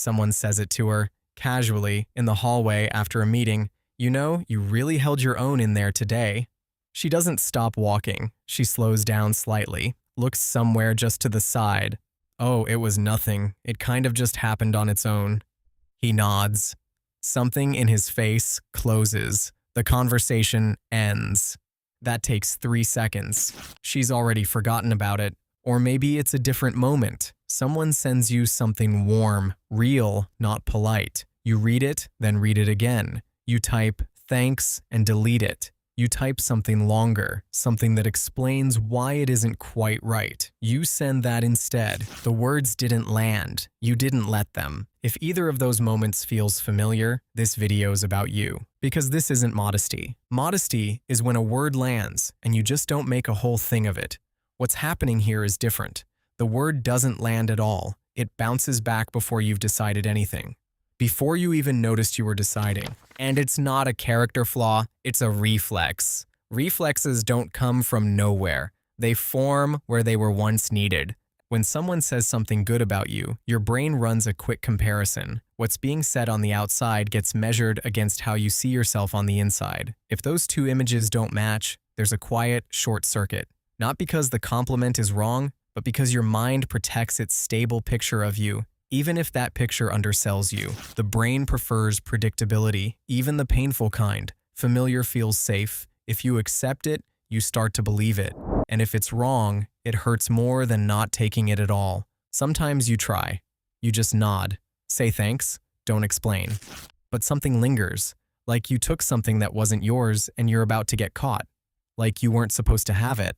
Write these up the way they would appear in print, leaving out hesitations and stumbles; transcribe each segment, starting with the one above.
Someone says it to her, casually, in the hallway after a meeting. You know, you really held your own in there today. She doesn't stop walking. She slows down slightly, looks somewhere just to the side. Oh, it was nothing. It kind of just happened on its own. He nods. Something in his face closes. The conversation ends. That takes 3 seconds. She's already forgotten about it. Or maybe it's a different moment. Someone sends you something warm, real, not polite. You read it, then read it again. You type thanks and delete it. You type something longer, something that explains why it isn't quite right. You send that instead. The words didn't land. You didn't let them. If either of those moments feels familiar, this video is about you. Because this isn't modesty. Modesty is when a word lands and you just don't make a whole thing of it. What's happening here is different. The word doesn't land at all. It bounces back before you've decided anything. Before you even noticed you were deciding. And it's not a character flaw, it's a reflex. Reflexes don't come from nowhere. They form where they were once needed. When someone says something good about you, your brain runs a quick comparison. What's being said on the outside gets measured against how you see yourself on the inside. If those two images don't match, there's a quiet short circuit. Not because the compliment is wrong, but because your mind protects its stable picture of you. Even if that picture undersells you, the brain prefers predictability, even the painful kind. Familiar feels safe. If you accept it, you start to believe it. And if it's wrong, it hurts more than not taking it at all. Sometimes you try. You just nod. Say thanks. Don't explain. But something lingers. Like you took something that wasn't yours and you're about to get caught. Like you weren't supposed to have it.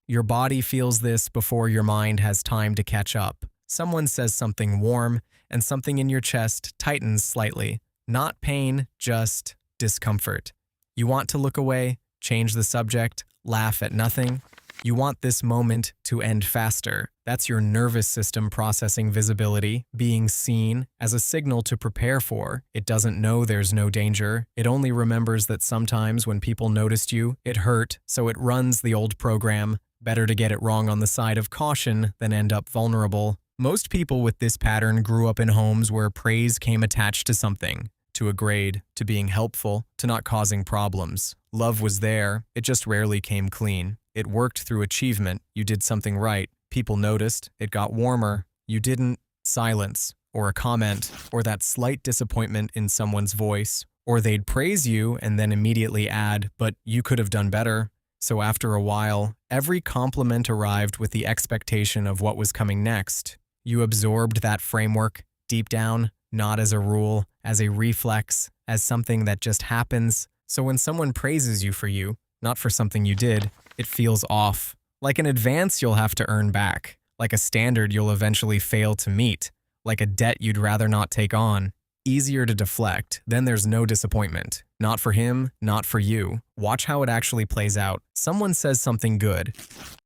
Your body feels this before your mind has time to catch up. Someone says something warm, and something in your chest tightens slightly. Not pain, just discomfort. You want to look away, change the subject, laugh at nothing. You want this moment to end faster. That's your nervous system processing visibility, being seen, as a signal to prepare for. It doesn't know there's no danger. It only remembers that sometimes when people noticed you, it hurt, so it runs the old program. Better to get it wrong on the side of caution than end up vulnerable. Most people with this pattern grew up in homes where praise came attached to something, to a grade, to being helpful, to not causing problems. Love was there, it just rarely came clean. It worked through achievement, you did something right, people noticed, it got warmer, you didn't, silence, or a comment, or that slight disappointment in someone's voice, or they'd praise you and then immediately add, but you could have done better. So after a while, every compliment arrived with the expectation of what was coming next. You absorbed that framework deep down, not as a rule, as a reflex, as something that just happens. So when someone praises you, not for something you did, it feels off. Like an advance you'll have to earn back. Like a standard you'll eventually fail to meet. Like a debt you'd rather not take on. Easier to deflect, then there's no disappointment. Not for him, not for you. Watch how it actually plays out. Someone says something good.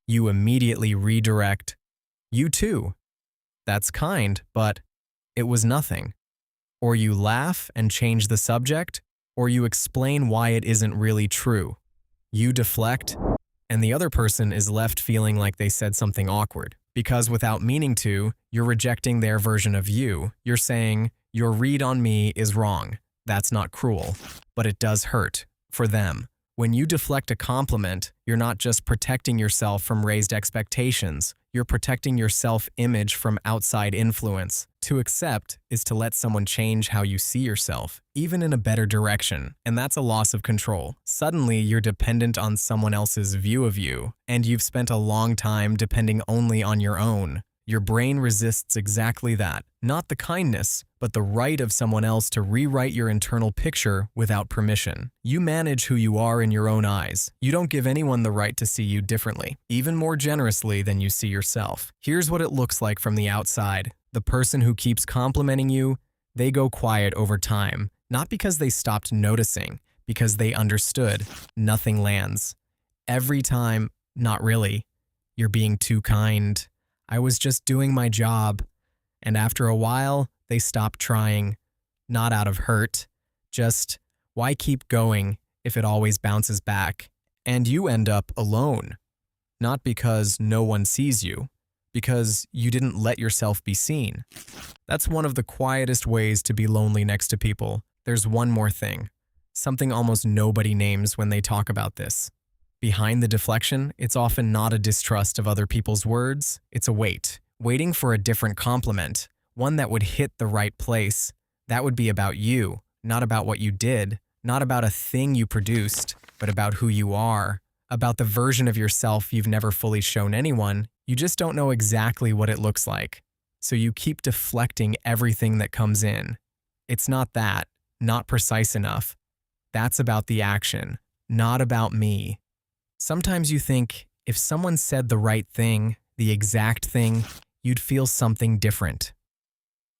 You immediately redirect. You too. That's kind, but it was nothing. Or you laugh and change the subject, or you explain why it isn't really true. You deflect, and the other person is left feeling like they said something awkward. Because without meaning to, you're rejecting their version of you. You're saying, your read on me is wrong. That's not cruel, but it does hurt for them. When you deflect a compliment, you're not just protecting yourself from raised expectations, you're protecting your self-image from outside influence. To accept is to let someone change how you see yourself, even in a better direction, and that's a loss of control. Suddenly, you're dependent on someone else's view of you, and you've spent a long time depending only on your own. Your brain resists exactly that, not the kindness, but the right of someone else to rewrite your internal picture without permission. You manage who you are in your own eyes. You don't give anyone the right to see you differently, even more generously than you see yourself. Here's what it looks like from the outside. The person who keeps complimenting you, they go quiet over time, not because they stopped noticing, because they understood. Nothing lands. Every time, not really. You're being too kind. I was just doing my job. And after a while, they stop trying. Not out of hurt. Just, why keep going if it always bounces back? And you end up alone. Not because no one sees you, because you didn't let yourself be seen. That's one of the quietest ways to be lonely next to people. There's one more thing, something almost nobody names when they talk about this. Behind the deflection, it's often not a distrust of other people's words, it's a waiting for a different compliment, one that would hit the right place. That would be about you, not about what you did, not about a thing you produced, but about who you are, about the version of yourself you've never fully shown anyone. You just don't know exactly what it looks like. So you keep deflecting everything that comes in. It's not that, not precise enough. That's about the action, not about me. Sometimes you think, if someone said the right thing, the exact thing, you'd feel something different.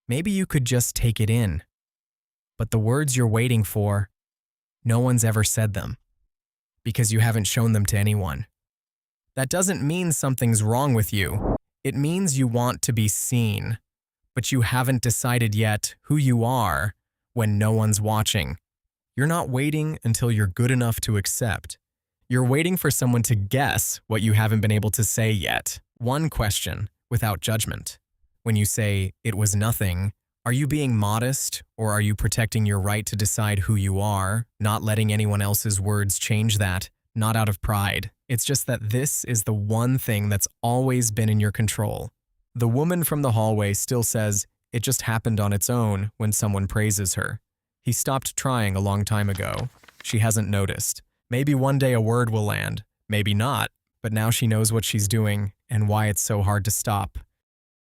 Maybe you could just take it in. But the words you're waiting for, no one's ever said them, because you haven't shown them to anyone. That doesn't mean something's wrong with you. It means you want to be seen, but you haven't decided yet who you are when no one's watching. You're not waiting until you're good enough to accept. You're waiting for someone to guess what you haven't been able to say yet. One question, without judgment. When you say, "It was nothing," are you being modest, or are you protecting your right to decide who you are, not letting anyone else's words change that, not out of pride? It's just that this is the one thing that's always been in your control. The woman from the hallway still says, "It just happened on its own," when someone praises her. He stopped trying a long time ago. She hasn't noticed. Maybe one day a word will land, maybe not, but now she knows what she's doing and why it's so hard to stop.